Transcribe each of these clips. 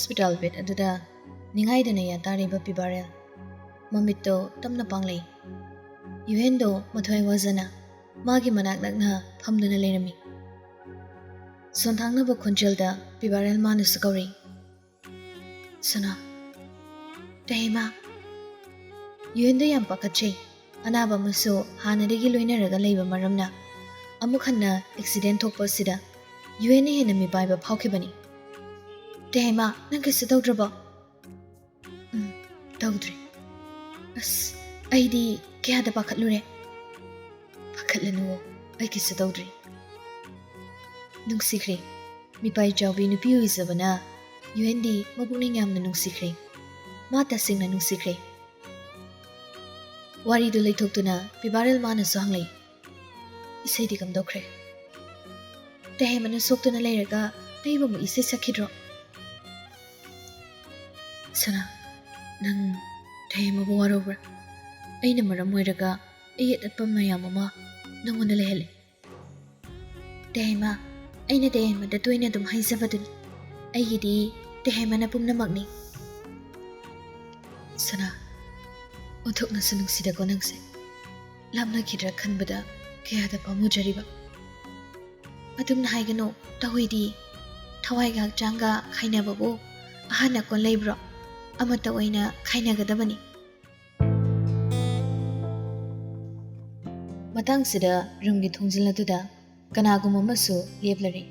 hospital bed aduda ningaidana ya tariba pibarel mamito tamna panglei yuhendo mathoi wazana magi manak nakna phamduna lerami sonthangna ba khonjelda pibarel manu sakauri sana tehma yuhendo yam pakachei anaba muso hanadegi loinaraga leiba maramna amukhanna accident thokpasida yuhene henami baiba phaukhibani tehma nang kisu tawdraba tawdri as aidi kya da pakhatlure pakhatlanu ai kisu tawdri nungsikre mipai jawbi nupi uizabana yuhendi mabukning yamna nungsikre mata singna nungsikre wari du leithoktuna pibarel mana sanglei isai di kam dokre tehmana soktuna leiraga teiba mu isai sakhidro sana nang tehma bu warobra aina maram moiraga ayet atpam mayam ama nangona lehele tehma aina tehma da toina dum haisabadun aigidi tehma na pumna magni sana othok na sunung sida ko nangse lamna khidra khanbada kaya da pamu jariba adum na haigano tahoidi thawai ga janga khaina babu ahana kon leibro amata oina khaina gadabani matang sida runggi thongjilatuda kanaguma masu leblari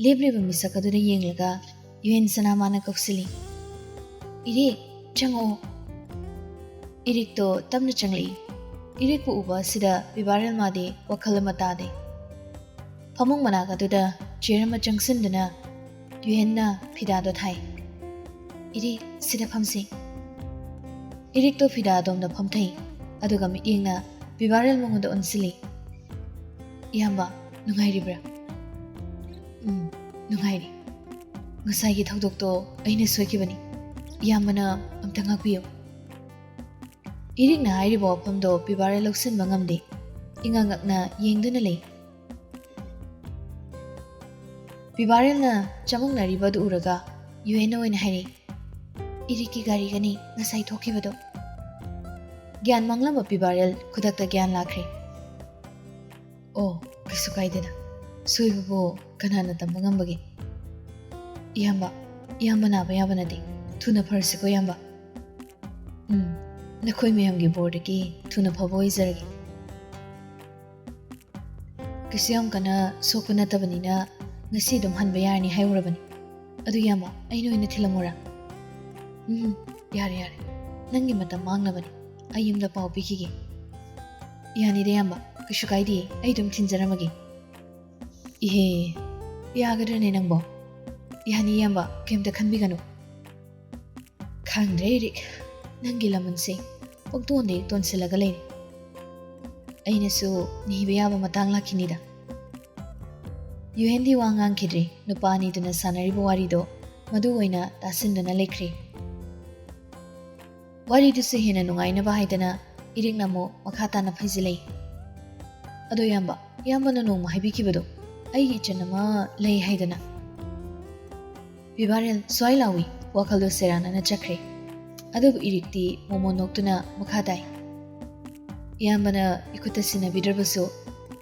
lebriba misakaduda yenglaga yuen sanamana koksili iri chango irik to tamna changli irik pu uba sida pibarel made wakhala matade phamung managa duda cherama changsindana yuenna phida do thai iri sida phamsi irik to phida domna phamthai aduga mi ingna pibarel mongoda onsili iyamba nungairibra nungairi ngasai gi thawdok to aina soikibani iyambana amta ngakbiyo irik na hairibo phamdo pibarel loksin bangamde ingangakna yengduna lei pibarel na chamung na ribadu uraga yueno oina hairi iriki gari gani ngasai thokibado gyan manglama pibarel khudakta gyan lakhre o kisu kaidena soibubo kanana tambangambagi iyamba na bayabanadi thuna pharsi ko yamba nakhoi mayamgi bordagi thuna phabo izaragi kisiyam kana sokuna tabanina ngasi dum hanba yarni hayrabani adu yamba aino ina thilamora yare nangi mata mangnabani ayimda pau pikige yani de yamba kishu kaidi ai dum thinjaramagi ihe yagadrene nangbo yani yamba kemta khanbiganu khangre rik nangi lamunse poktonde tonsilaga leire ainasu nihiba yaba matang lakhinida yuhendi wangang khidre nupani duna sanaribo warido madu oina tasindana lekhre wari du se hena nungaina ba haidana irik namo makhata na phajilei ado yamba na no mahibi kibado ai ichanama lei haidana pibarel soilawi wakhalo serana na chakre adu irikti momo noktuna makhadai yambana ikutasina bidrabaso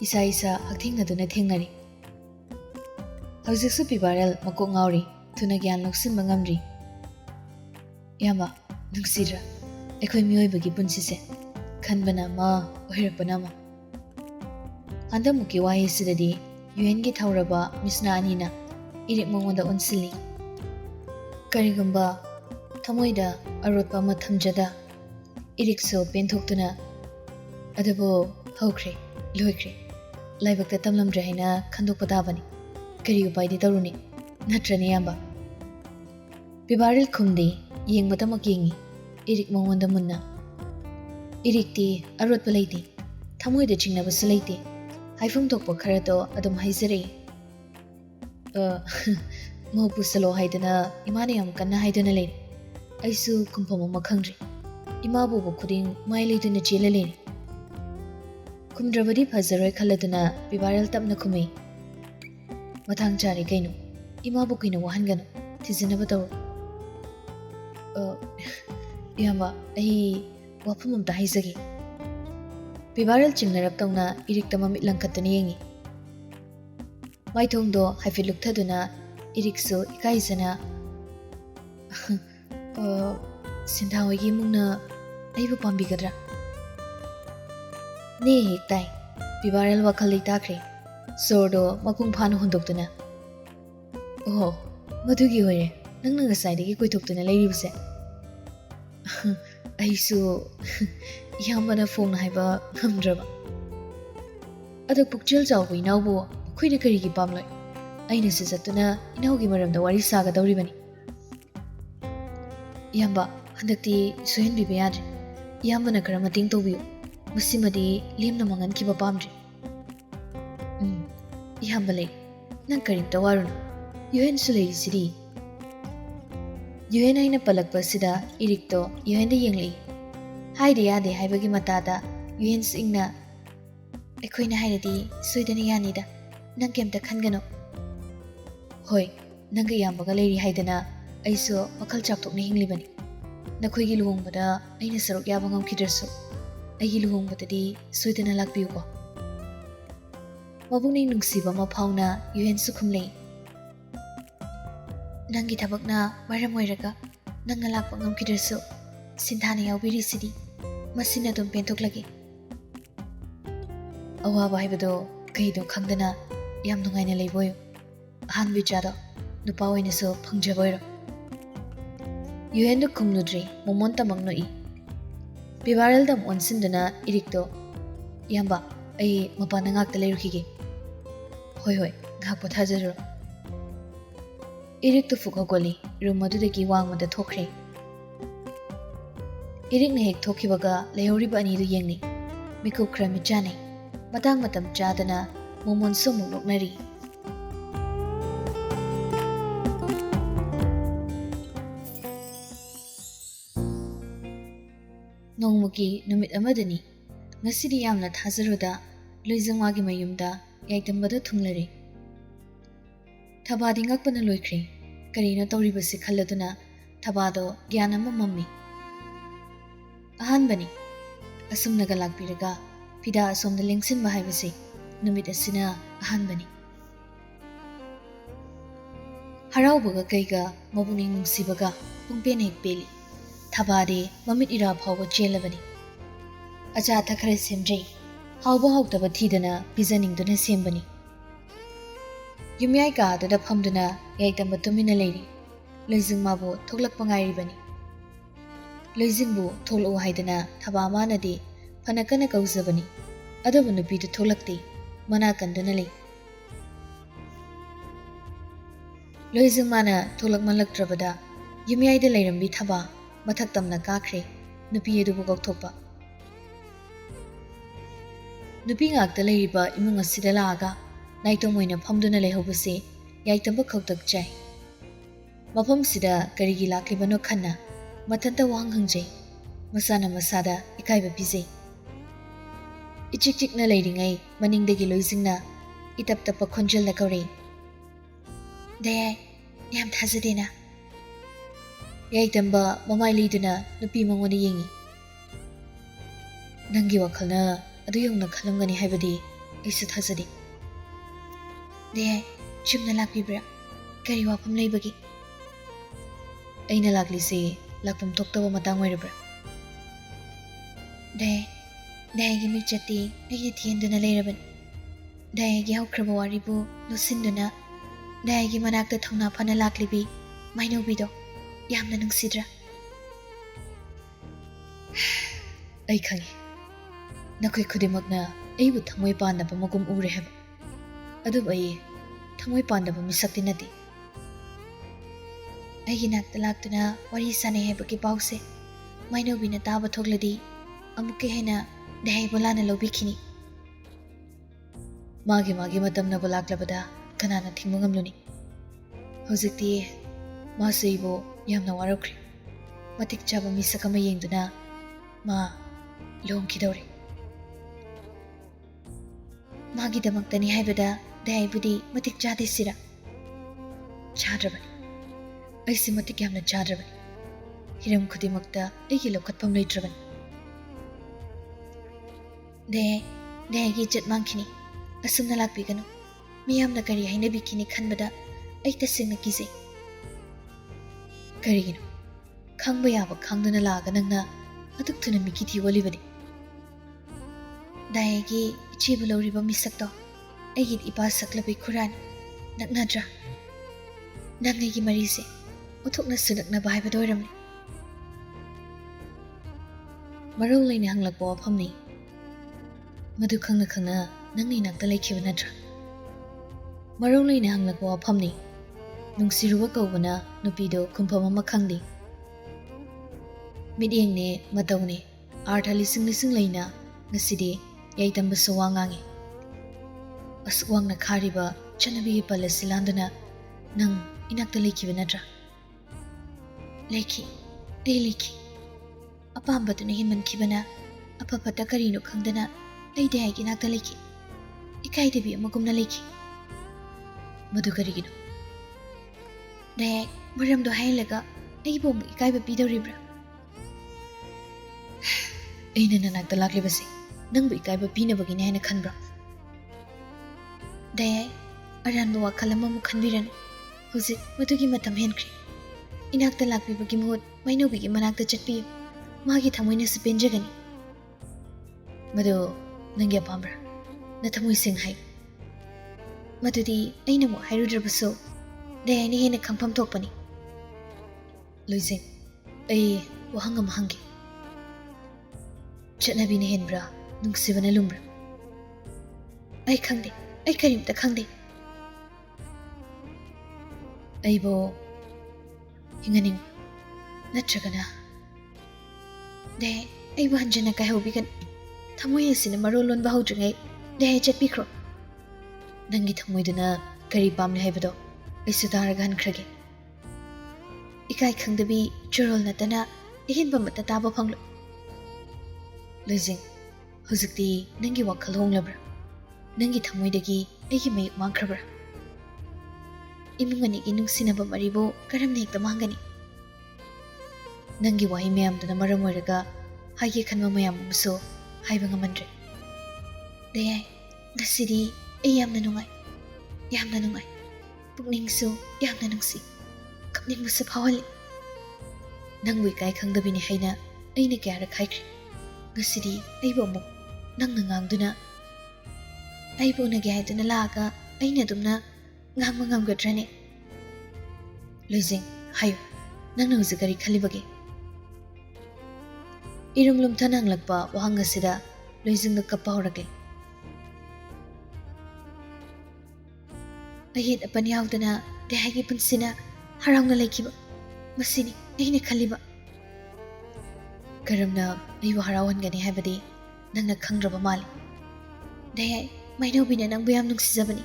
isa hakthingna duna thengnari hausiksu pibarel makok ngauri thuna gyan loksin bangamri yamba nungsira ekhoi mioi bagi punsise khanbana ma ohirakpana ma andamuki wahi sidadi UN gi thauraba misna anina irik mongoda onsili karigumba thamoida arotpa ma thamjada irikso penthokuna adabo hokre loikre laibakta tamlamdra haina khandokpa dabani kari upai di taruni natrani yamba pibaril khumdi yengmatamak yengi irik mongonda munna irikti arotpa leiti thamoida chingnabasu leiti haifum thokpa kharato adum haizare mopu salo haidana imani yam kanna haidana leire aisu kumpham ma khangri ima bu khuding mai leiduna chela leire kumdrabadi phazaroi khaladuna pibarel tapna khumei mathang chari kaino ima bu kino wahangano thijinaba taw ꯏꯌꯥꯝꯕ ꯑꯩ ꯋꯥꯐꯝ ꯑꯝꯇ ꯍꯥꯏꯖꯒꯦ ꯄꯤꯕꯥꯔꯦꯜ ꯆꯤꯡꯅꯔꯞꯇꯧꯅ ꯏꯔꯤꯛꯇ ꯃꯃꯤꯠ ꯂꯪꯈꯠꯇꯨꯅ ꯌꯦꯡꯉꯤ ꯃꯥꯏꯊꯣꯡꯗꯣ ꯍꯥꯏꯐꯦꯠ ꯂꯨꯛꯊꯗꯨꯅ ꯏꯔꯤꯛꯁꯨ ꯏꯀꯥꯏꯖꯅ ꯁꯤꯟꯊꯥ ꯍꯣꯏꯒꯤ ꯏꯃꯨꯡꯅ ꯑꯩꯕꯨ ꯄꯥꯝꯕꯤꯒꯗ꯭ꯔꯥ ꯅꯦ ꯍꯦꯛ ꯇꯥꯏ ꯄꯤꯕꯥꯔꯦꯜ ꯋꯥꯈꯜ ꯂꯩꯇꯥꯈ꯭ꯔꯦ ꯁꯣꯔꯗꯣ ꯃꯄꯨꯡ ꯐꯥꯅ ꯍꯣꯟꯗꯣꯛꯇꯨꯅ ꯑꯣꯍꯣ ꯃꯗꯨꯒꯤ ꯑꯣꯏꯔꯦ ꯅꯪꯅ ꯉꯁꯥꯏꯗꯒꯤ ꯀꯣꯏꯊꯣꯛꯇꯨꯅ ꯂꯩꯔꯤꯕꯁꯦ ꯑꯩꯁꯨ ꯏꯌꯥꯝꯕꯅ ꯐꯣꯡꯅ ꯍꯥꯏꯕ ꯉꯝꯗ꯭ꯔꯕ ꯑꯗꯣ ꯄꯨꯛꯆꯦꯜ ꯆꯥꯎꯕ ꯏꯅꯥꯎꯕꯨ ꯑꯩꯈꯣꯏꯅ ꯀꯔꯤꯒꯤ ꯄꯥꯝꯂꯣꯏ ꯑꯩꯅꯁꯨ ꯆꯠꯇꯨꯅ ꯏꯅꯥꯎꯒꯤ ꯃꯔꯝꯗ ꯋꯥꯔꯤ ꯁꯥꯒꯗꯧꯔꯤꯕꯅꯤ ꯏꯌꯥꯝꯕ ꯍꯟꯗꯛꯇꯤ ꯁꯣꯏꯍꯟꯕꯤꯕ ꯌꯥꯗ꯭ꯔꯦ ꯏꯌꯥꯝꯕꯅ ꯈꯔ ꯃꯇꯦꯡ ꯇꯧꯕꯤꯌꯨ ꯃꯁꯤꯃꯗꯤ ꯂꯦꯝꯅ ꯃꯥꯡꯍꯟꯈꯤꯕ ꯄꯥꯝꯗ꯭ꯔꯦ ꯏꯌꯥꯝꯕ ꯂꯩ ꯅꯪ ꯀꯔꯤꯝꯇ ꯋꯥꯔꯨꯅꯨ ꯌꯨꯍꯦꯟꯁꯨ ꯂꯩꯔꯤꯁꯤꯗꯤ ꯌꯨꯍꯦꯟ ꯑꯩꯅ ꯄꯜꯂꯛꯄ ꯑꯁꯤꯗ ꯏꯔꯤꯛꯇꯣ ꯌꯨꯍꯦꯟꯗ ꯌꯦꯡꯂꯛꯏ ꯍꯥꯏꯗ ꯌꯥꯗꯦ ꯍꯥꯏꯕꯒꯤ ꯃꯇꯥꯗ ꯌꯨꯍꯦꯟꯁꯨ ꯏꯪꯅ ꯑꯩꯈꯣꯏꯅ ꯍꯥꯏꯔꯗꯤ ꯁꯣꯏꯗꯅ ꯌꯥꯅꯤꯗ ꯅꯪ ꯀꯩꯝꯇ ꯈꯟꯒꯅꯨ ꯍꯣꯏ ꯅꯪꯒ ꯏꯌꯥꯝꯕꯒ ꯂꯩꯔꯤ ꯍꯥꯏꯗꯅ ꯑꯩꯁꯨ ꯋꯥꯈꯜ ꯆꯥꯎꯊꯣꯛꯅ ꯍꯤꯡꯂꯤꯕꯅꯤ ꯅꯈꯣꯏꯒꯤ ꯂꯨꯍꯣꯡꯕꯗ ꯑꯩꯅ ꯁꯔꯨꯛ ꯌꯥꯕ ꯉꯝꯈꯤꯗ꯭ꯔꯁꯨ ꯑꯩꯒꯤ ꯂꯨꯍꯣꯡꯕꯗꯗꯤ ꯁꯣꯏꯗꯅ ꯂꯥꯛꯄꯤꯌꯨꯀꯣ ꯃꯕꯨꯛꯅꯤꯡ ꯅꯨꯡꯁꯤꯕ ꯑꯃ ꯐꯥꯎꯅ ꯌꯨꯍꯦꯟꯁꯨ ꯈꯨꯝꯂꯩ ꯅꯪꯒꯤ ꯊꯕꯛꯅ ꯃꯔꯝ ꯑꯣꯏꯔꯒ ꯅꯪꯅ ꯂꯥꯛꯄ ꯉꯝꯈꯤꯗ꯭ꯔꯁꯨ ꯁꯤꯟꯊꯥꯅ ꯌꯥꯎꯕꯤꯔꯤꯁꯤꯗꯤ ꯃꯁꯤꯅ ꯑꯗꯨꯝ ꯄꯦꯟꯊꯣꯛꯂꯒꯦ ꯑꯋꯥꯕ ꯍꯥꯏꯕꯗꯣ ꯀꯩꯗꯣ ꯈꯪꯗꯅ ꯌꯥꯝ ꯅꯨꯡꯉꯥꯏꯅ ꯂꯩꯕ ꯑꯣꯏꯌꯨ ꯑꯍꯥꯟꯕ ꯏꯆꯥꯗꯣ ꯅꯨꯄꯥ ꯑꯣꯏꯅꯁꯨ ꯐꯪꯖꯕ ꯑꯣꯏꯔꯣ ꯌꯨꯍꯦꯟꯗꯨ ꯈꯨꯝꯂꯨꯗ꯭ꯔꯤ ꯃꯣꯃꯣꯟ ꯇꯃꯛ ꯅꯣꯛꯏ ꯄꯤꯕꯥꯔꯦꯜꯗ ꯑꯣꯟꯁꯤꯟꯗꯨꯅ ꯏꯔꯤꯛꯇꯣ ꯏꯌꯥꯝꯕ ꯑꯩ ꯃꯄꯥꯟꯗ ꯉꯥꯛꯇ ꯂꯩꯔꯨꯈꯤꯒꯦ ꯍꯣꯏ ꯉꯥꯏꯍꯥꯛ ꯄꯣꯊꯥꯖꯔꯨꯔꯣ ꯏꯔꯤꯛꯇꯨ ꯐꯨꯛ ꯍꯧꯒꯠꯂꯤ ꯔꯨꯝ ꯑꯗꯨꯗꯒꯤ ꯋꯥꯡꯃꯗ ꯊꯣꯛꯈ꯭ꯔꯦ ꯏꯔꯤꯛꯅ ꯍꯦꯛ ꯊꯣꯛꯈꯤꯕꯒ ꯂꯩꯍꯧꯔꯤꯕ ꯑꯅꯤꯗꯨ ꯌꯦꯡꯅꯩ ꯃꯤꯀꯨꯞ ꯈꯔ ꯃꯤꯠꯆꯥꯅꯩ ꯃꯇꯥꯡ ꯃꯇꯝ ꯆꯥꯗꯅ ꯃꯣꯃꯣꯟꯁꯨ ꯑꯃꯨꯛ ꯅꯣꯛꯅꯔꯤ ꯅꯣꯡꯃꯒꯤ ꯅꯨꯃꯤꯠ ꯑꯃꯗꯅꯤ ꯉꯁꯤꯗꯤ ꯌꯥꯝꯅ ꯊꯥꯖꯔꯨꯗ ꯂꯣꯏꯖꯪꯋꯥꯒꯤ ꯃꯌꯨꯝꯗ ꯌꯥꯏꯇꯝꯕꯗ ꯊꯨꯡꯂꯔꯦ ꯊꯕꯥꯗꯤ ꯉꯛꯄꯅ ꯂꯣꯏꯈ꯭ꯔꯦ ꯀꯔꯤꯅꯣ ꯇꯧꯔꯤꯕꯁꯤ ꯈꯜꯂꯗꯨꯅ ꯊꯕꯥꯗꯣ ꯒ꯭ꯌꯥꯟ ꯑꯃ ꯃꯝꯃꯤ ꯑꯍꯥꯟꯕꯅꯤ ꯑꯁꯨꯝꯅꯒ ꯂꯥꯛꯄꯤꯔꯒ ꯐꯤꯗꯥ ꯑꯁꯣꯝꯗ ꯂꯦꯡꯁꯤꯟꯕ ꯍꯥꯏꯕꯁꯦ ꯅꯨꯃꯤꯠ ꯑꯁꯤꯅ ꯑꯍꯥꯟꯕꯅꯤ ꯍꯔꯥꯎꯕꯒ ꯀꯩꯒ ꯃꯕꯨꯛꯅꯤꯡ ꯅꯨꯡꯁꯤꯕꯒ ꯄꯨꯡꯄꯦꯟ ꯍꯦꯛ ꯄꯦꯜꯂꯤ ꯊꯕꯥꯗꯤ ꯃꯃꯤꯠ ꯏꯔꯥ ꯐꯥꯎꯕ ꯆꯦꯜꯂꯕꯅꯤ ꯑꯆꯥ ꯑꯊꯛ ꯈꯔ ꯁꯦꯝꯖꯩ ꯍꯥꯎꯕ ꯍꯥꯎꯇꯕ ꯊꯤꯗꯅ ꯄꯤꯖꯅꯤꯡꯗꯨꯅ ꯁꯦꯝꯕꯅꯤ ꯌꯨꯝꯌꯥꯏ ꯀꯥ ꯑꯗꯨꯗ ꯐꯝꯗꯨꯅ ꯌꯥꯏꯇꯝꯕ ꯇꯨꯃꯤꯟꯅ ꯂꯩꯔꯤ ꯂꯣꯏꯖꯤꯡ ꯃꯥꯕꯨ ꯊꯣꯛꯂꯛꯄ ꯉꯥꯏꯔꯤꯕꯅꯤ ꯂꯣꯏꯖꯤꯡꯕꯨ ꯊꯣꯛꯂꯛꯎ ꯍꯥꯏꯗꯅ ꯊꯕꯥ ꯃꯥꯅꯗꯤ ꯐꯅ ꯀꯟꯅ ꯀꯧꯖꯕꯅꯤ ꯑꯗꯨꯕꯨ ꯅꯨꯄꯤꯗꯨ ꯊꯣꯛꯂꯛꯇꯦ ꯃꯅꯥ ꯀꯟꯗꯨꯅ ꯂꯩ ꯂꯣꯏꯖꯤꯡ ꯃꯥꯅ ꯊꯣꯛꯂꯛꯃꯜꯂꯛꯇ꯭ꯔꯕꯗ ꯌꯨꯝꯌꯥꯏꯗ ꯂꯩꯔꯝꯕꯤ ꯊꯕꯥ ꯃꯊꯛ ꯇꯝꯅ ꯀꯥꯈ꯭ꯔꯦ ꯅꯨꯄꯤ ꯑꯗꯨꯕꯨ ꯀꯧꯊꯣꯛꯄ ꯅꯨꯄꯤ ꯉꯥꯛꯇ ꯂꯩꯔꯤꯕ ꯏꯃꯨꯡ ꯑꯁꯤꯗ ꯂꯥꯛꯑꯒ ꯅꯥꯏꯇꯣꯝ ꯑꯣꯏꯅ ꯐꯝꯗꯨꯅ ꯂꯩꯍꯧꯕꯁꯦ ꯌꯥꯏꯇꯝꯕ ꯈꯧꯇꯛ ꯆꯥꯏ ꯃꯐꯝꯁꯤꯗ ꯀꯔꯤꯒꯤ ꯂꯥꯛꯂꯤꯕꯅꯣ ꯈꯟꯅ ꯃꯊꯟꯇ ꯋꯥꯍꯪ ꯍꯪꯖꯩ ꯃꯁꯥꯅ ꯃꯁꯥꯗ ꯏꯀꯥꯏꯕ ꯄꯤꯖꯩ इचिक चिकना लेरिङै मनिङदेखि लोइजिङना इतप तप खोन्जेलना कौरै दया याम थाजदेना याइतम्बा ममाइ लिदुना नुपी मंगोना येङि नंगी वखलना अदु यौना खलमगनि हाइबदि ऐसु थाजदे दया चुमना लाक्बिब्रा करि वाफम लैबगि ऐना लाक्लिसे लाक्फम तोक्तबा मताङ ओइरब्रा दयागी मिचती ऐना थिएन्दुना लैरबन दयागी हौख्रबा वारिबु लुसिन्दुना दयागी मनाक्ता थौना फना लाक्लिबि माइनौबिदो यामना नुंसिद्रा ऐ खंगि नखोइ खुदिमकना ऐबु थमोइ पानबा मगुम उरे हब अदुब ऐ थमोइ पानबा मिसक्ति नति ऐगी नाक्ता लाक्तुना वारि सानै हैबकि पाउसे माइनौबिना ताबा थोक्लदि अमुके हैना दयाई बोलाना लौबिखिनि मागी मतमना बोलाक्लबदा कनाना थिंबा ngamluni हौजिक्ति मासैबो यामना वारौख्रि मतिक चाबा मिसक अमा येंगदुना मा लोंखिदौरे मागी दमक्तनि हाइबदा दयाईबुदि मतिक चादे सिरा चाद्रबनि ऐसे मतिक यामना चाद्रबनि hiram khudimukta aigi lokhatpham leitraban de gi chat mangkhini asumna lakpiganu miyamna kari hainabikini khanbada ai tasingna kizai karigino khangba yaba khangdana laga nangna aduk thuna miki thi wolibani daigi ichibu loriba misakto aigi ipa saklabi khurani naknadra nangni marise uthukna sunakna bhaiba doiramni marau leina hanglakpa wafamni madu khangna khangna nangni nakta laikhiba natra marau leina hanglakpa wafamni nungsiruba kaubana nupido khumpham ama khangdi midengne matawne artha lising leina ngasidi yaitamba sawangangi aswangna khariba chanabi palasilandana nang inakta laikhiba natra Leki, Leki. Apamba tu nahin man kibana, apapata karino khangdana, ay dahay ginagda leki. Ikay dabi magum na leki. Madu karigino. Dahay, maram do hay laga, ay ibo mo ikay ba pidaw ribra. Ay nananagda lakli basi, nang ba ikay ba pinabagin hay na khanbra. Dahay, aran ba wakalama mo khanbiran, huzit madugi matam henkri. Inakta lakpibagi muhut mainobigi manakta chatpiyo magi thamoina sipenjagani madu nangi apambra na thamoi sing hai madudi aina mo hairudrabaso dayani hena khangpham thokpani loising ai wahangam hangi chatnabi ne henbra nungsibana lumbra ai khangde ai karimta khangde aibo hinganing natragana de ai banjana kai hobigan thamoi asina marolon bahudringai de chatpikro nangi thamoiduna kari pamne haibado aisu taragan khrage ikai khangdabi churol natana ihin bamata taba phanglo losing huzukti nangi wakhal honglabra nangi thamoidagi aigi mai mangkhrabra imungani gi nungsinaba maribo karam nekta mangani nangi wahi mayam dana maram oiraga haige khanma mayam muso haiba ngamandre deyai ngasidi ai yamna nungai pukningsu yamna nungsi kapning musa phawali nangwi kai khangdabini haina aina kyara khaikri ngasidi aibo mu nangna ngangduna aibo na gyai duna laga aina dumna ngangma ngamgadrane losing hayo nangna huzikari khalibage irunglum thanang lakpa wahanga sida loising na kappa horake ahit apan yaudana dehagi punsina harangna laikiba masini aina khaliba karamna aiwa harawan gani habadi nangna khangraba mali dehai mainobina nang bayam nungsijabani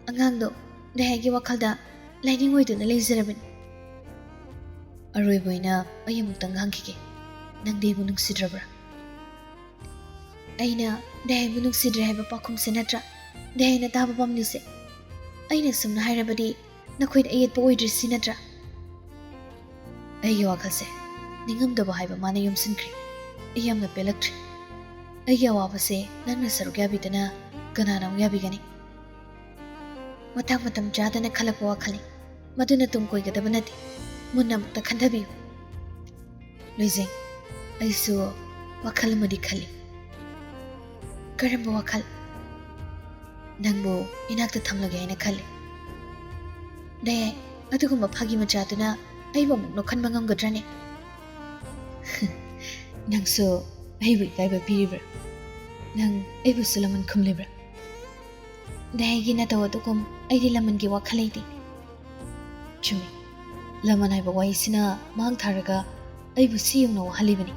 angangdo dehagi wakhalda laining oiduna leizarabani aroiboina ayamutang hangkike nang debu nungsidrabra aina debu nungsidra haiba pakhum senatra dehaina taba pamnise aina sumna hairabadi nakhoid ayet po oidri sinatra ayi wakhalse ningamdaba haiba mana yumsinkri ayamna pelaktri ayi awabase nangna sarugabidana kanana yabigani matang matam jadana khalakwa wakhali maduna tumkoigadaba nati munna mukta khandhabiyu loising aisu wakhal madi khali karamba wakhal nangbo inakta thamlage aina khali de adugumba phagi machatuna aibo mukno khanba ngamgadrane nangso aibu kaiba piribra nang aibu sulaman khumlibra dehagi na tawadukum aidi laman gi wakhalaiti chumi laman aiba waisina mang tharaga aibu siyungna wahalibani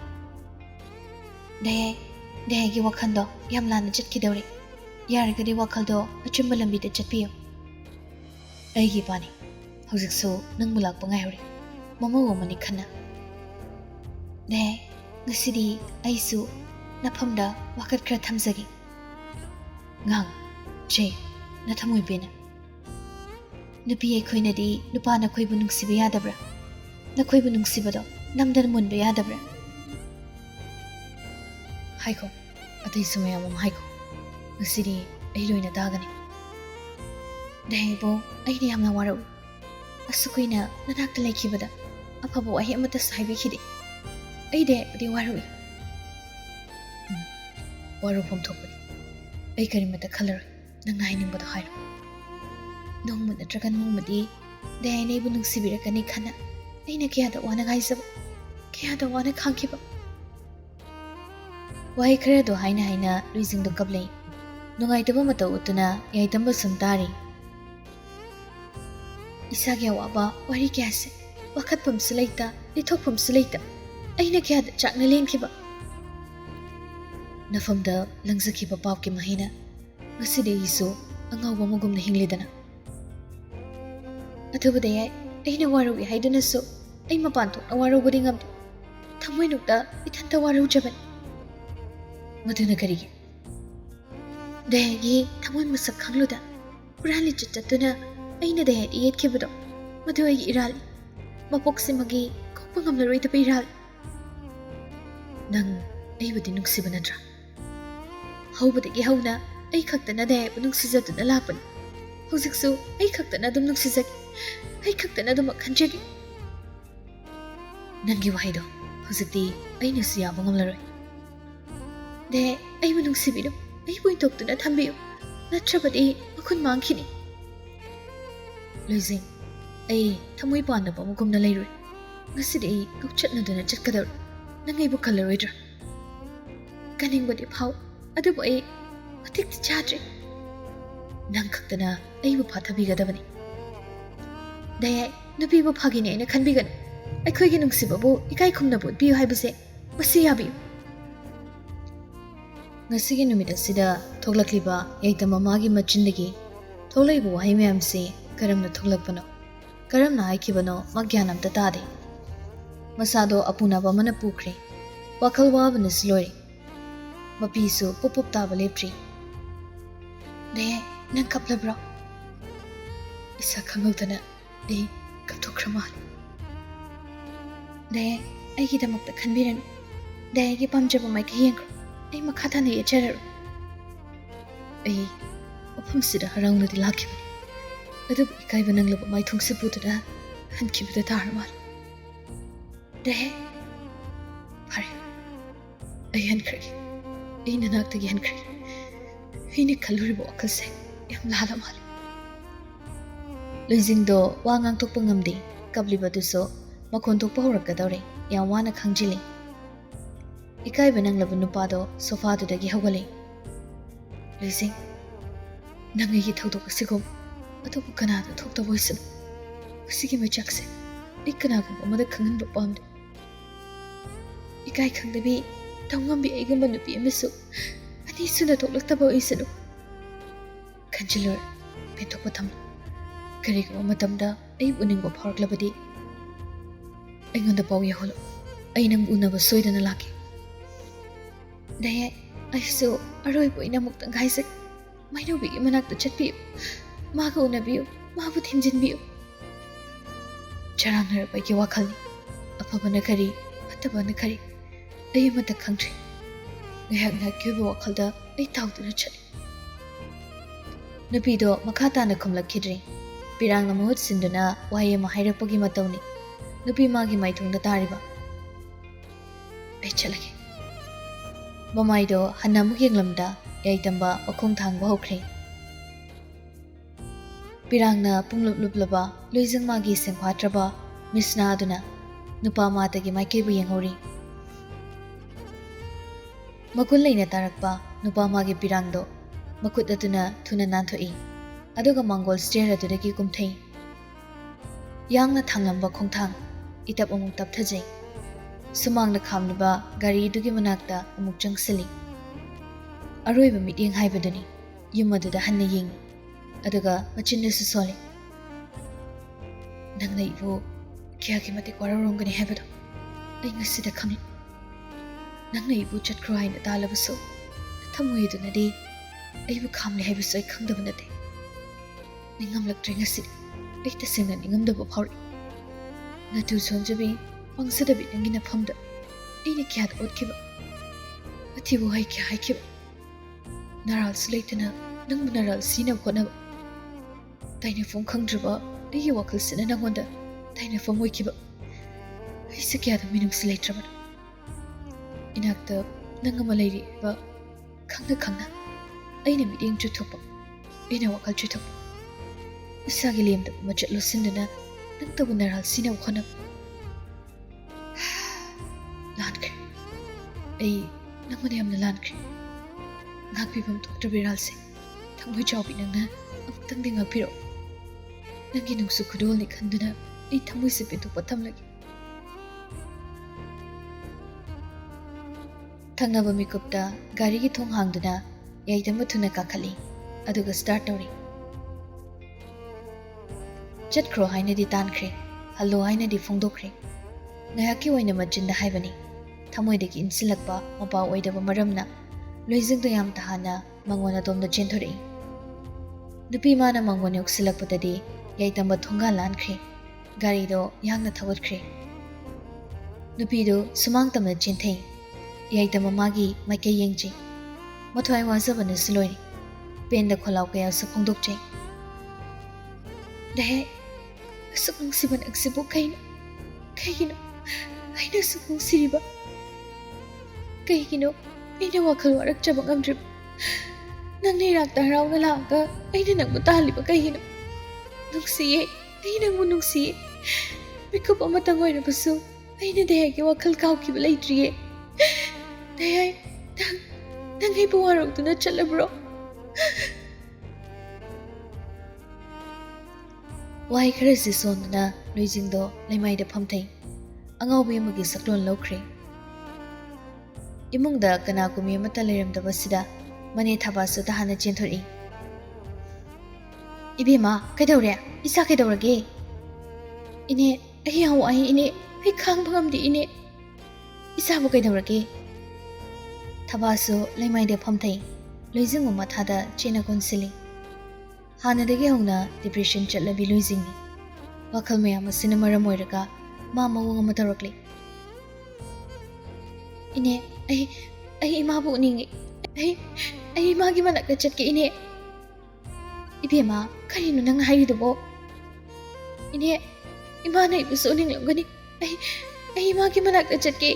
dehagi wakhando yam lana chatkidawre yaragadi wakhaldo achumba lambida chatpiyo aigi pani hojiksu nangmu lakpa ngaihore mama womani khana de ngasidi aisu nafamda wakat khra thamjagi ngang che na thamoi bena nupi ai khoinadi nupa na khoibu nungsiba yadabra na khoibu nungsibado namdan munba yadabra haiko atai sumayam haiko ngasiri ai loina dagani daibo ai ni amna waro asukuina nanak laikibada afabo ai amata saibi khidi ai de adi waro waro phom thokpani ai karimata khalar nangna hainingboda hairo nongma natrakan mongmadi dai nei bu nungsibira kani khana aina kiyada wana gaisaba kiyada wana khangkiba wai khare do haina luising do kablei nungai taba mata utuna yai tamba sumtari isage waba wari kyase wakat pam sulaita lithok pam sulaita aina kiyada chakna lenkiba nafamda langzakiba papki mahina ngaside isu angawba magumna hinglidana atubada yai aina warugi haidana so ai mapan thokna warubudi ngamdi thamoi nukta ithanta waru jaban maduna karigi dayagi thamoi masak khangluda urali chattuna aina dayat yet kibudo madu ai irali mapokse magi kokpa ngamlaroi ta iral nang ai budi nuksiba natra hawbadagi hawna ai khaktana dayat nuksijatuna lapan hojiksu ai khaktana dum nuksijak ai khaktana dum khanjagi nangi wahaido hojikti ai nusi yaba ngamlaroi de ai bu nungsibido ai bu intokuna thambiyo natrabadi makhun mangkhini loising ai thamoi panaba mugumna leiroi ngasidi ai gukchatnaduna chatkadar nangai bu kalaroidra kaningbadi phau adubu ai atik chadri nang khaktana ai bu phathabigadabani de nubi bu phagini aina khanbigan ꯑꯩꯈꯣꯏꯒꯤ ꯅꯨꯡꯁꯤꯕꯕꯨ ꯏꯀꯥꯏ ꯈꯨꯝꯅꯕ ꯎꯠꯄꯤꯌꯨ ꯍꯥꯏꯕꯁꯦ ꯃꯁꯤ ꯌꯥꯕꯤꯌꯨ ꯉꯁꯤꯒꯤ ꯅꯨꯃꯤꯠ ꯑꯁꯤꯗ ꯊꯣꯛꯂꯛꯂꯤꯕ ꯌꯩꯇꯝ ꯃꯃꯥꯒꯤ ꯃꯆꯤꯟꯗꯒꯤ ꯊꯣꯛꯂꯛꯏꯕ ꯋꯥꯍꯩ ꯃꯌꯥꯝꯁꯤ ꯀꯔꯝꯅ ꯊꯣꯛꯂꯛꯄꯅꯣ ꯀꯔꯝꯅ ꯍꯥꯏꯈꯤꯕꯅꯣ ꯃꯒ꯭ꯌꯥꯟ ꯑꯝꯇ ꯇꯥꯗꯦ ꯃꯁꯥꯗꯣ ꯑꯄꯨꯅꯕ ꯑꯃꯅ ꯄꯨꯈ꯭ꯔꯦ ꯋꯥꯈꯜ ꯋꯥꯕꯅꯁꯨ ꯂꯣꯏꯔꯦ ꯃꯄꯤꯁꯨ ꯄꯨꯞ ꯄꯨꯞ ꯇꯥꯕ ꯂꯦꯞꯇ꯭ꯔꯤ ꯗꯦ ꯅꯪ ꯀꯞꯂꯕ꯭ꯔꯣ ꯏꯁꯥ ꯈꯪꯍꯧꯗꯅ ꯑꯩ ꯀꯞꯊꯣꯛꯈ꯭ꯔ ꯃꯥꯜꯂꯦ ꯗꯦ ꯑꯩꯒꯤꯗꯃꯛꯇ ꯈꯟꯕꯤꯔꯅꯨ ꯗꯦ ꯑꯩꯒꯤ ꯄꯥꯝꯖꯕ ꯃꯥꯏꯀꯩ ꯌꯦꯡꯈ꯭ꯔꯣ ꯑꯩ ꯃꯈꯥ ꯇꯥꯅ ꯌꯦꯠꯆꯔꯔꯣꯏ ꯑꯩ ꯃꯐꯝꯁꯤꯗ ꯍꯔꯥꯎꯅꯗꯤ ꯂꯥꯛꯈꯤꯕꯅꯤ ꯑꯗꯨꯕꯨ ꯏꯀꯥꯏꯕ ꯅꯪꯂꯕ ꯃꯥꯏꯊꯣꯡꯁꯤ ꯄꯨꯗꯨꯅ ꯍꯟꯈꯤꯕꯗ ꯇꯥꯔ ꯃꯥꯜꯂꯦ ꯗꯦ ꯐꯔꯦ ꯑꯩ ꯍꯟꯈ꯭ꯔꯒꯦ ꯑꯩ ꯅꯅꯥꯛꯇꯒꯤ ꯍꯟꯈ꯭ꯔꯒꯦ ꯑꯩꯅ ꯈꯜꯂꯨꯔꯤꯕ ꯋꯥꯈꯜꯁꯦ ꯌꯥꯝ ꯂꯥꯜꯂ ꯃꯥꯜꯂꯦ ꯂꯣꯏꯖꯤꯡꯗꯣ ꯋꯥ ꯉꯥꯡꯊꯣꯛꯄ ꯉꯝꯗꯦ ꯀꯞꯂꯤꯕꯗꯨꯁꯨ ꯃꯈꯣꯟ ꯊꯣꯛꯄ ꯍꯧꯔꯛꯀꯗꯧꯔꯦ ꯌꯥꯝ ꯋꯥꯅ ꯈꯪꯖꯤꯜꯂꯤ ꯏꯀꯥꯏꯕ ꯅꯪꯂꯕ ꯅꯨꯄꯥꯗꯣ ꯁꯣꯐꯥꯗꯨꯗꯒꯤ ꯍꯧꯒꯠꯂꯦ ꯂꯣꯏꯖꯤꯡ ꯅꯪ ꯑꯩꯒꯤ ꯊꯧꯗꯣꯛ ꯑꯁꯤꯒꯨꯝ ꯑꯇꯣꯞꯄ ꯀꯅꯥꯗ ꯊꯣꯛꯇꯕ ꯑꯣꯏꯁꯅꯨ ꯃꯁꯤꯒꯤ ꯃꯩꯆꯥꯛꯁꯦ ꯑꯩ ꯀꯅꯥꯒꯨꯝꯕ ꯑꯃꯗ ꯈꯪꯍꯟꯕ ꯄꯥꯝꯗꯦ ꯏꯀꯥꯏ ꯈꯪꯗꯕꯤ ꯇꯧꯉꯝꯕꯤ ꯑꯩꯒꯨꯝꯕ ꯅꯨꯄꯤ ꯑꯃꯁꯨ ꯑꯅꯤꯁꯨꯅ ꯊꯣꯛꯂꯛꯇꯕ ꯑꯣꯏꯁꯅꯨ ꯈꯟꯖꯤꯜꯂꯨꯔ ꯄꯦꯟꯊꯣꯛꯄ ꯊꯝꯃꯨ ꯀꯔꯤꯒꯨꯝꯕ ꯃꯇꯝꯗ ꯑꯩ ꯎꯅꯤꯡꯕ ꯐꯥꯎꯔꯛꯂꯕꯗꯤ ꯑꯩꯉꯣꯟꯗ ꯄꯥꯎ ꯌꯧꯍꯜꯂꯨ ꯑꯩ ꯅꯪ ꯎꯅꯕ ꯁꯣꯏꯗꯅ ꯂꯥꯛꯀꯦ ꯗꯌꯦ ꯑꯩꯁꯨ ꯑꯔꯣꯏꯕ ꯑꯣꯏꯅ ꯑꯃꯨꯛꯇꯪ ꯍꯥꯏꯖꯒꯦ ꯃꯩꯅꯧꯕꯤꯒꯤ ꯃꯅꯥꯛꯇ ꯆꯠꯄꯤꯌꯨ ꯃꯥꯒ ꯎꯅꯕꯤꯌꯨ ꯃꯥꯕꯨ ꯊꯦꯝꯖꯤꯟꯕꯤꯌꯨ ꯆꯔꯥꯡꯅꯔꯕ ꯑꯩꯒꯤ ꯋꯥꯈꯜꯅꯤ ꯑꯐꯕꯅ ꯀꯔꯤ ꯐꯠꯇꯕꯅ ꯀꯔꯤ ꯑꯩ ꯑꯃꯠꯇ ꯈꯪꯗ꯭ꯔꯤ ꯉꯥꯏꯍꯥꯛ ꯉꯥꯏꯍꯥꯛꯀꯤ ꯑꯣꯏꯕ ꯋꯥꯈꯜꯗ ꯑꯩ ꯇꯥꯎꯗꯨꯅ ꯆꯠꯂꯤ ꯅꯨꯄꯤꯗꯣ ꯃꯈꯥ ꯇꯥꯅ ꯈꯨꯝꯂꯛꯈꯤꯗ꯭ꯔꯤ ꯄꯤꯔꯥꯡꯅ ꯃꯍꯨꯠ ꯁꯤꯟꯗꯨꯅ ꯋꯥꯍꯩ ꯑꯃ ꯍꯥꯏꯔꯛꯄꯒꯤ ꯃꯇꯧꯅꯤ ꯅꯨꯄꯤ ꯃꯥꯒꯤ ꯃꯥꯏꯊꯣꯡꯗ ꯇꯥꯔꯤꯕ ꯑꯩ ꯆꯠꯂꯒꯦ ꯃꯃꯥꯏꯗꯣ ꯍꯟꯅ ꯑꯃꯨꯛ ꯌꯦꯡꯂꯝꯗ ꯌꯥꯏꯇꯝꯕ ꯃꯈꯣꯡ ꯊꯥꯡꯕ ꯍꯧꯈ꯭ꯔꯦ ꯄꯤꯔꯥꯡꯅ ꯄꯨꯡꯂꯨꯞ ꯂꯨꯞꯂꯕ ꯂꯣꯏꯖꯪ ꯃꯥꯒꯤ ꯁꯦꯡꯐꯥꯠꯇ꯭ꯔꯕ ꯃꯤꯁꯅꯥ ꯑꯗꯨꯅ ꯅꯨꯄꯥ ꯃꯥꯗꯒꯤ ꯃꯥꯏꯀꯩꯕꯨ ꯌꯦꯡꯍꯧꯔꯤ ꯃꯒꯨꯟ ꯂꯩꯅ ꯇꯥꯔꯛꯄ ꯅꯨꯄꯥ ꯃꯥꯒꯤ ꯄꯤꯔꯥꯡꯗꯣ ꯃꯈꯨꯠ ꯑꯗꯨꯅ ꯊꯨꯅ ꯅꯥꯟꯊꯣꯛꯏ ꯑꯗꯨꯒ ꯃꯥꯡꯒꯣꯜ ꯁ꯭ꯇꯦꯌꯔ ꯑꯗꯨꯗꯒꯤ ꯀꯨꯝꯊꯩ ꯌꯥꯡꯅ ꯊꯥꯡꯂꯝꯕ ꯈꯣꯡꯊꯥꯡ ꯏꯇꯞ ꯑꯃꯨꯛ ꯇꯞꯊꯖꯩ ꯁꯨꯃꯥꯡꯗ ꯈꯥꯝꯂꯤꯕ ꯒꯥꯔꯤꯗꯨꯒꯤ ꯃꯅꯥꯛꯇ ꯑꯃꯨꯛ ꯆꯪꯁꯤꯜꯂꯤ ꯑꯔꯣꯏꯕ ꯃꯤꯠꯌꯦꯡ ꯍꯥꯏꯕꯗꯨꯅꯤ ꯌꯨꯝ ꯑꯗꯨꯗ ꯍꯟꯅ ꯌꯦꯡꯉꯤ ꯑꯗꯨꯒ ꯃꯆꯤꯟꯗꯁꯨ ꯁꯣꯜꯂꯤ ꯅꯪꯅ ꯑꯩꯕꯨ ꯀꯌꯥꯒꯤ ꯃꯇꯤꯛ ꯋꯥꯔꯧꯔꯝꯒꯅꯤ ꯍꯥꯏꯕꯗꯣ ꯑꯩ ꯉꯁꯤꯗ ꯈꯪꯂꯤ ꯅꯪꯅ ꯑꯩꯕꯨ ꯆꯠꯈ꯭ꯔꯣ ꯍꯥꯏꯅ ꯇꯥꯜꯂꯕꯁꯨ ꯊꯃꯣꯏ ꯑꯗꯨꯅꯗꯤ ꯑꯩꯕꯨ ꯈꯥꯝꯂꯦ ꯍꯥꯏꯕꯁꯨ ꯑꯩ ꯈꯪꯗꯕ ꯅꯠꯇꯦ ꯅꯤꯡꯉꯝꯂꯛꯇ꯭ꯔꯦ ꯉꯁꯤꯗꯤ ꯑꯩ ꯇꯁꯦꯡꯅ ꯅꯤꯡꯉꯝꯗꯕ ꯐꯥꯎꯔꯛꯏ ꯅꯇꯨ ꯁꯣꯟꯖꯕꯤ ꯄꯪꯁꯗꯕꯤ ꯅꯪꯒꯤ ꯅꯐꯝꯗ ꯑꯩꯅ ꯀꯌꯥꯗ ꯑꯣꯠꯈꯤꯕ ꯑꯊꯤꯕ ꯋꯥꯍꯩ ꯀꯌꯥ ꯍꯥꯏꯈꯤꯕ ꯅꯔꯥꯜꯁꯨ ꯂꯩꯇꯅ ꯅꯪꯕꯨ ꯅꯔꯥꯜ ꯁꯤꯅꯕ ꯍꯣꯠꯅꯕ ꯇꯥꯏꯅꯐꯝ ꯈꯪꯗ꯭ꯔꯕ ꯑꯩꯒꯤ ꯋꯥꯈꯜꯁꯤꯅ ꯅꯪꯉꯣꯟꯗ ꯇꯥꯏꯅꯐꯝ ꯑꯣꯏꯈꯤꯕ ꯑꯩꯁꯦ ꯀꯌꯥꯗ ꯃꯤꯅꯨꯡꯁꯤ ꯂꯩꯇ꯭ꯔꯕꯅꯣ ꯏꯅꯥꯛꯇ ꯅꯪ ꯑꯃ ꯂꯩꯔꯤꯕ ꯈꯪꯅ ꯈꯪꯅ ꯑꯩꯅ ꯃꯤꯠꯌꯦꯡ ꯆꯨꯊꯣꯛꯄ ꯑꯩꯅ ꯋꯥꯈꯜ ꯆꯨꯊꯣꯛꯄ ꯏꯁꯥꯒꯤ ꯂꯦꯝꯗꯕ ꯃꯆꯠ ꯂꯣꯠꯁꯤꯟꯗꯨꯅ ꯅꯪꯇꯕꯨ ꯅꯔꯥꯜ ꯁꯤꯅꯕ ꯍꯣꯠꯅꯕ ꯂꯥꯟꯈ꯭ꯔꯦ ꯑꯩ ꯅꯪꯉꯣꯟꯗ ꯌꯥꯝꯅ ꯂꯥꯟꯈ꯭ꯔꯦ ꯉꯥꯛꯄꯤꯐꯝ ꯊꯣꯛꯇ꯭ꯔꯕ ꯏꯔꯥꯜꯁꯦ ꯊꯃꯣꯏ ꯆꯥꯎꯕꯤ ꯅꯪꯅ ꯑꯃꯨꯛꯇꯪꯗꯤ ꯉꯥꯛꯄꯤꯔꯛꯑꯣ ꯅꯪꯒꯤ ꯅꯨꯡꯁꯨ ꯈꯨꯗꯣꯜꯅꯤ ꯈꯟꯗꯨꯅ ꯑꯩ ꯊꯃꯣꯏꯁꯦ ꯄꯦꯟꯊꯣꯛꯄ ꯊꯝꯂꯒꯦ ꯊꯪꯅꯕ ꯃꯤꯀꯨꯞꯇ ꯒꯥꯔꯤꯒꯤ ꯊꯣꯡ ꯍꯥꯡꯗꯨꯅ ꯌꯥꯏꯗꯝꯕ ꯊꯨꯅ ꯀꯥꯈꯠꯂꯤ ꯑꯗꯨꯒ ꯁ꯭ꯇꯥꯔꯠ ꯇꯧꯔꯤ ꯆꯠꯈ꯭ꯔꯣ ꯍꯥꯏꯅꯗꯤ ꯇꯥꯟꯈ꯭ꯔꯦ ꯍꯜꯂꯣ ꯍꯥꯏꯅꯗꯤ ꯐꯣꯡꯗꯣꯛꯈ꯭ꯔꯦ ꯉꯥꯏꯍꯥꯛꯀꯤ ꯑꯣꯏꯅ ꯃꯆꯤꯟꯗ ꯍꯥꯏꯕꯅꯤ ꯊꯃꯣꯏꯗꯒꯤ ꯏꯟꯁꯤꯜꯂꯛꯄ ꯃꯄꯥ ꯑꯣꯏꯗꯕ ꯃꯔꯝꯅ ꯂꯣꯏꯖꯤꯡꯗꯣ ꯌꯥꯝ ꯇꯥꯍꯟꯅ ꯃꯉꯣꯟ ꯑꯗꯣꯝꯗ ꯆꯦꯟꯊꯣꯔꯛꯏ ꯅꯨꯄꯤ ꯃꯥꯅ ꯃꯉꯣꯟ ꯌꯧꯁꯤꯜꯂꯛꯄꯗꯗꯤ ꯌꯥꯏꯗꯝꯕ ꯊꯣꯡꯒꯥꯜ ꯂꯥꯟꯈ꯭ꯔꯦ ꯒꯥꯔꯤꯗꯣ ꯌꯥꯡꯅ ꯊꯧꯒꯠꯈ꯭ꯔꯦ ꯅꯨꯄꯤꯗꯨ ꯁꯨꯃꯥꯡ ꯇꯝꯅ ꯆꯦꯟꯊꯩ ꯌꯥꯏꯗꯝꯕ ꯃꯥꯒꯤ ꯃꯥꯏꯀꯩ ꯌꯦꯡꯖꯩ ꯃꯊ꯭ꯋꯥꯏ ꯋꯥꯖꯕꯅꯁꯨ ꯂꯣꯏꯔꯦ ꯄꯦꯟꯗ ꯈꯣꯜꯂꯥꯎ ꯀꯌꯥꯁꯨ ꯐꯣꯡꯗꯣꯛꯆꯩ ꯗꯍꯦ ꯑꯁꯨꯛ ꯅꯨꯡꯁꯤꯕ ꯅꯪꯁꯤꯕꯨ ꯀꯩꯒꯤꯅꯣ ꯑꯩꯅ ꯑꯁꯨꯛ ꯅꯨꯡꯁꯤꯔꯤꯕ ꯀꯩꯒꯤꯅꯣ ꯑꯩꯅ ꯋꯥꯈꯜ ꯋꯥꯔꯛꯆꯕ ꯉꯝꯗ꯭ꯔꯤꯕ ꯅꯪꯅ ꯏꯔꯥꯛꯇ ꯍꯔꯥꯎꯅ ꯂꯥꯛꯑꯒ ꯑꯩꯅ ꯅꯪꯕꯨ ꯇꯥꯍꯜꯂꯤꯕ ꯀꯩꯒꯤꯅꯣ ꯅꯨꯡꯁꯤꯌꯦ ꯑꯩ ꯅꯪꯕꯨ ꯅꯨꯡꯁꯤꯌꯦ ꯃꯤꯀꯨꯞ ꯑꯃꯇꯪ ꯑꯣꯏꯔꯕꯁꯨ ꯑꯩꯅ ꯗꯍꯦꯒꯤ ꯋꯥꯈꯜ ꯀꯥꯎꯈꯤꯕ ꯂꯩꯇ꯭ꯔꯤꯌꯦ ꯗꯍꯦ ꯅꯪ ꯑꯩꯕꯨ ꯋꯥꯔꯧꯗꯨꯅ ꯆꯠꯂꯕ꯭ꯔꯣ ꯋꯥꯍꯩ ꯈꯔꯁꯤ ꯁꯣꯟꯗꯨꯅ ꯂꯣꯏꯖꯤꯡꯗꯣ ꯂꯩꯃꯥꯏꯗ ꯐꯝꯊꯩ ꯑꯉꯥꯎꯕꯤ ꯑꯃꯒꯤ ꯁꯛꯂꯣꯟ ꯂꯧꯈ꯭ꯔꯦ ꯏꯃꯨꯡꯗ ꯀꯅꯥꯒꯨꯝꯕꯤ ꯑꯃꯠꯇ ꯂꯩꯔꯝꯗꯕꯁꯤꯗ ꯃꯅꯦ ꯊꯥꯕꯥꯁꯨ ꯇꯥꯍꯟꯅ ꯆꯦꯟꯊꯣꯔꯛꯏ ꯏꯕꯦꯝꯃ ꯀꯩꯗꯧꯔꯦ ꯏꯆꯥ ꯀꯩꯗꯧꯔꯒꯦ ꯏꯅꯦ ꯑꯩ ꯌꯥꯝ ꯋꯥꯏ ꯏꯅꯦ ꯑꯩ ꯈꯥꯡꯕ ꯉꯝꯗꯦ ꯏꯅꯦ ꯏꯆꯥꯕꯨ ꯀꯩꯗꯧꯔꯒꯦ ꯊꯥꯕꯥꯁꯨ ꯂꯩꯃꯥꯏꯗ ꯐꯝꯊꯩ ꯂꯣꯏꯖꯤꯡꯕꯨ ꯃꯊꯥꯗ ꯆꯦꯅ ꯀꯣꯟꯁꯤꯜꯂꯤ ꯍꯥꯟꯅꯗꯒꯤ ꯍꯧꯅ ꯗꯤꯄ꯭ꯔꯦꯁꯟ ꯆꯠꯂꯕꯤ ꯂꯣꯏꯖꯤꯡꯅꯤ ꯋꯥꯈꯜ ꯃꯌꯥꯝ ꯑꯁꯤꯅ ꯃꯔꯝ ꯑꯣꯏꯔꯒ ꯃꯥ ꯃꯑꯣꯡ ꯑꯃ ꯇꯧꯔꯛꯂꯤ ꯏꯅꯦ ꯑꯩ ꯏꯃꯥꯕꯨ ꯎꯅꯤꯡꯉꯤ ꯑꯩ ꯏꯃꯥꯒꯤ ꯃꯅꯥꯛꯇ ꯆꯠꯀꯦ ꯏꯅꯦ ꯏꯕꯦꯝꯃ ꯀꯔꯤꯅꯣ ꯅꯪꯅ ꯍꯥꯏꯔꯤꯗꯨꯕꯣ ꯏꯅꯦ ꯏꯃꯥꯅ ꯑꯩꯕꯨꯁꯨ ꯎꯅꯤꯡꯂꯝꯒꯅꯤ ꯑꯩ ꯏꯃꯥꯒꯤ ꯃꯅꯥꯛꯇ ꯆꯠꯀꯦ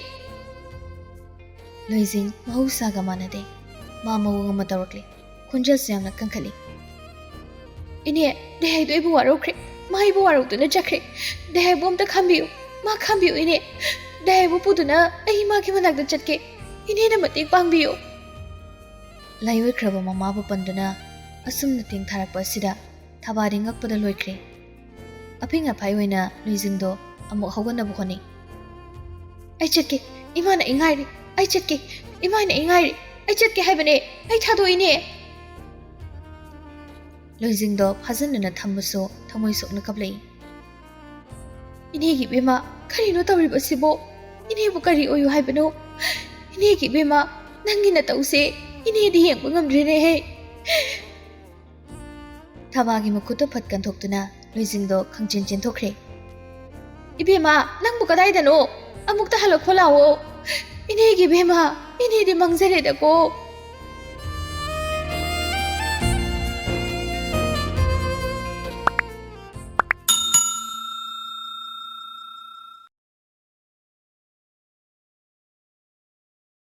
ꯂꯣꯏꯖꯤꯡ ꯃꯍꯧꯁꯥꯒ ꯃꯥꯟꯅꯗꯦ ꯃꯥ ꯃꯑꯣꯡ ꯑꯃ ꯇꯧꯔꯛꯂꯤ ꯈꯣꯟꯖꯦꯜꯁꯨ ꯌꯥꯝꯅ ꯀꯟꯈꯠꯂꯤ ꯏꯅꯦ ꯗꯦꯍꯥꯏꯗꯣ ꯑꯩꯕꯨ ꯋꯥꯔꯧꯈ꯭ꯔꯦ ꯃꯥ ꯑꯩꯕꯨ ꯋꯥꯔꯧꯗꯨꯅ ꯆꯠꯈ꯭ꯔꯦ ꯗꯦꯍꯥꯏꯕꯨ ꯑꯝꯇ ꯈꯥꯝꯕꯤꯌꯨ ꯃꯥ ꯈꯥꯝꯕꯤꯌꯨ ꯏꯅꯦ ꯗꯦꯍꯥꯏꯕꯨ ꯄꯨꯗꯨꯅ ꯑꯩ ꯏꯃꯥꯒꯤ ꯃꯅꯥꯛꯇ ꯆꯠꯀꯦ ꯏꯅꯦꯅ ꯃꯇꯦꯡ ꯄꯥꯡꯕꯤꯌꯨ ꯂꯥꯏꯑꯣꯏꯈ꯭ꯔꯕ ꯃꯃꯥꯕꯨ ꯄꯟꯗꯨꯅ ꯑꯁꯨꯝꯅ ꯇꯦꯡꯊꯥꯔꯛꯄ ꯑꯁꯤꯗ ꯊꯥꯕꯥꯗꯤ ꯉꯛꯄꯗ ꯂꯣꯏꯈ꯭ꯔꯦ ꯑꯐꯤꯡ ꯑꯐꯥꯏ ꯑꯣꯏꯅ ꯂꯣꯏꯖꯤꯡꯗꯣ ꯑꯃꯨꯛ ꯍꯧꯒꯠꯅꯕ ꯍꯣꯠꯅꯩ ꯑꯩ ꯆꯠꯀꯦ ꯏꯃꯥꯅ ꯑꯩ ꯉꯥꯏꯔꯤ ꯑꯩ ꯆꯠꯀꯦ ꯏꯃꯥꯅ ꯑꯩ ꯉꯥꯏꯔꯤ ꯑꯩ ꯆꯠꯀꯦ ꯍꯥꯏꯕꯅꯦ ꯑꯩ ꯊꯥꯗꯣꯛꯏꯅꯦ ꯂꯣꯏꯖꯤꯡꯗꯣ ꯐꯥꯖꯤꯟꯗꯨꯅ ꯊꯝꯕꯁꯨ ꯊꯃꯣꯏ ꯁꯣꯛꯅ ꯀꯞꯂꯛꯏ ꯏꯅꯦꯒꯤ ꯏꯕꯦꯝꯃ ꯀꯔꯤꯅꯣ ꯇꯧꯔꯤꯕꯁꯤꯕꯣ ꯏꯅꯦꯕꯨ ꯀꯔꯤ ꯑꯣꯏꯌꯨ ꯍꯥꯏꯕꯅꯣ ꯏꯅꯦꯒꯤ ꯏꯕꯦꯝꯃ ꯅꯪꯒꯤ ꯅꯇꯧꯁꯦ ꯏꯅꯦꯗꯤ ꯌꯦꯡꯕ ꯉꯝꯗ꯭ꯔꯦꯅꯦꯍꯦ ꯊꯥꯕꯥꯒꯤ ꯃꯈꯨꯠꯇ ꯐꯠ ꯀꯟꯊꯣꯛꯇꯨꯅ ꯂꯣꯏꯖꯤꯡꯗꯣ ꯈꯪꯆꯦꯟ ꯆꯦꯟꯊꯣꯛꯈ꯭ꯔꯦ ꯏꯕꯦꯝꯃ ꯅꯪꯕꯨ ꯀꯗꯥꯏꯗꯅꯣ ꯑꯃꯨꯛꯇ ꯍꯜꯂꯛꯈꯣ ꯂꯥꯛꯑꯣ ꯏꯅꯦꯒꯤ ꯏꯕꯦꯝꯃ ꯏꯅꯦꯗꯤ ꯃꯥꯡꯖꯔꯦꯗꯀꯣ